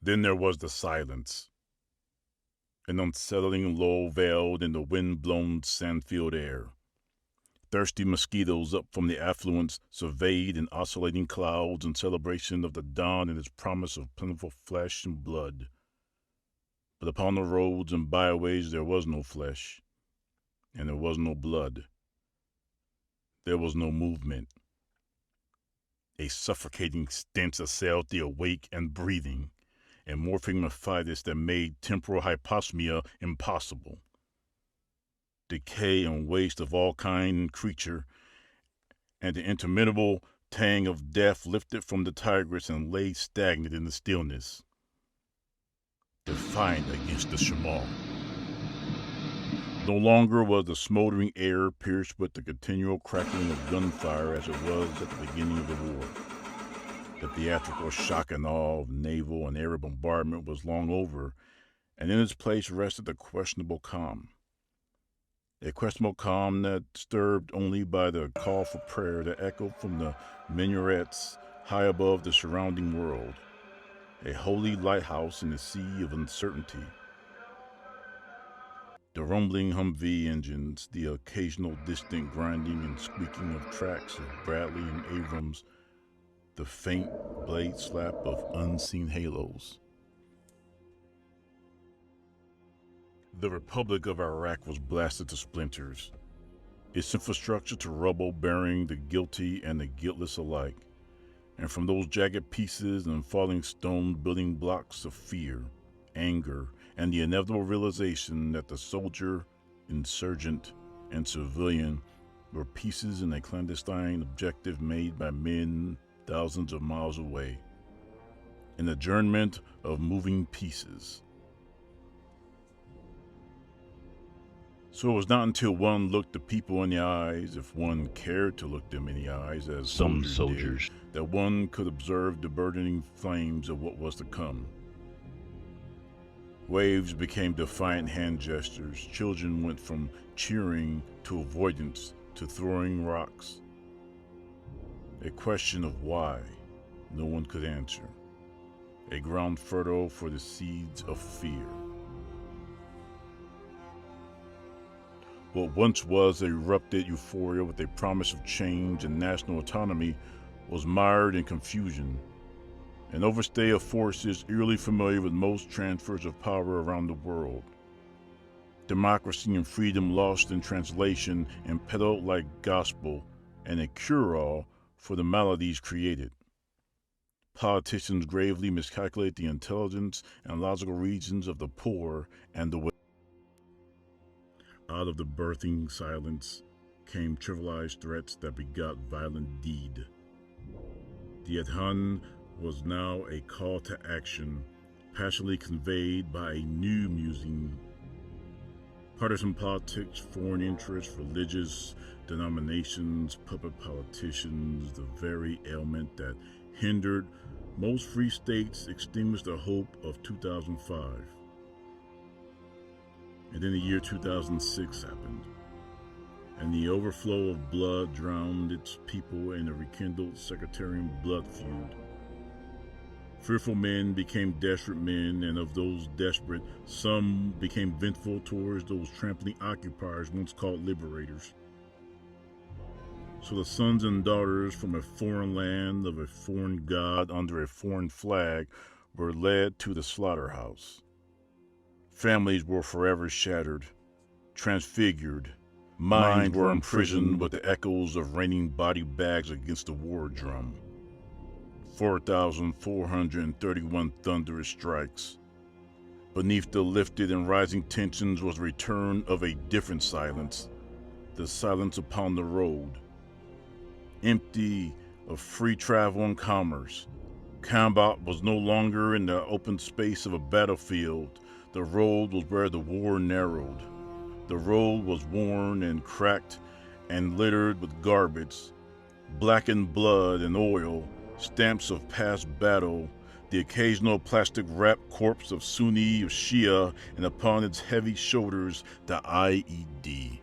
Then there was the silence, an unsettling lull veiled in the wind-blown sand-filled air. Thirsty mosquitoes up from the affluents surveyed in oscillating clouds in celebration of the dawn and its promise of plentiful flesh and blood. But upon the roads and byways there was no flesh, and there was no blood. There was no movement. A suffocating stench assailed the awake and breathing, a morphing mephitis that made temporal hyposmia impossible. Decay and waste of all kind and creature, and the interminable tang of death lifted from the tigress and lay stagnant in the stillness, defiant against the shamal. No longer was the smoldering air pierced with the continual crackling of gunfire as it was at the beginning of the war. The theatrical shock and awe of naval and air bombardment was long over, and in its place rested a questionable calm. A questionable calm that disturbed only by the call for prayer that echoed from the minarets high above the surrounding world. A holy lighthouse in a sea of uncertainty. The rumbling Humvee engines, the occasional distant grinding and squeaking of tracks of Bradley and Abrams, the faint blade slap of unseen halos. The Republic of Iraq was blasted to splinters, its infrastructure to rubble, burying the guilty and the guiltless alike, and from those jagged pieces and falling stone building blocks of fear, anger, and the inevitable realization that the soldier, insurgent, and civilian were pieces in a clandestine objective made by men thousands of miles away. An adjournment of moving pieces. So it was not until one looked the people in the eyes, if one cared to look them in the eyes, as Some soldiers did, that one could observe the burgeoning flames of what was to come. Waves became defiant hand gestures. Children went from cheering to avoidance to throwing rocks. A question of why no one could answer. A ground fertile for the seeds of fear. What once was a erupted euphoria with a promise of change and national autonomy was mired in confusion. An overstay of forces eerily familiar with most transfers of power around the world. Democracy and freedom lost in translation and peddled like gospel, and a cure-all for the maladies created. Politicians gravely miscalculate the intelligence and logical reasons of the poor and the wealthy. Out of the birthing silence came trivialized threats that begot violent deed. The adhan was now a call to action, passionately conveyed by a new musing. Partisan politics, foreign interests, religious denominations, puppet politicians, the very ailment that hindered most free states extinguished the hope of 2005. And then the year 2006 happened, and the overflow of blood drowned its people in a rekindled sectarian blood feud. Fearful men became desperate men, and of those desperate, some became vengeful towards those trampling occupiers once called liberators. So the sons and daughters from a foreign land of a foreign god under a foreign flag were led to the slaughterhouse. Families were forever shattered, transfigured. Minds were imprisoned with the echoes of raining body bags against the war drum. 4,431 thunderous strikes. Beneath the lifted and rising tensions was the return of a different silence, the silence upon the road. Empty of free travel and commerce, combat was no longer in the open space of a battlefield. The road was where the war narrowed. The road was worn and cracked and littered with garbage, blackened blood and oil, stamps of past battle, the occasional plastic-wrapped corpse of Sunni or Shia, and upon its heavy shoulders the IED.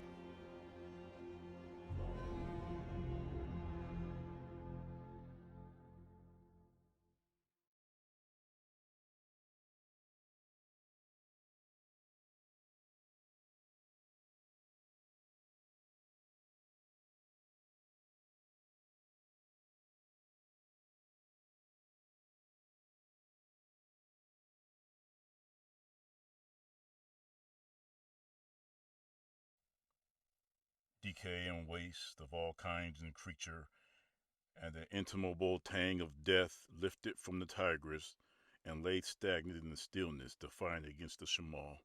decay and waste of all kinds and creature, and the intimable tang of death lifted from the tigress and lay stagnant in the stillness, defiant against the shamal.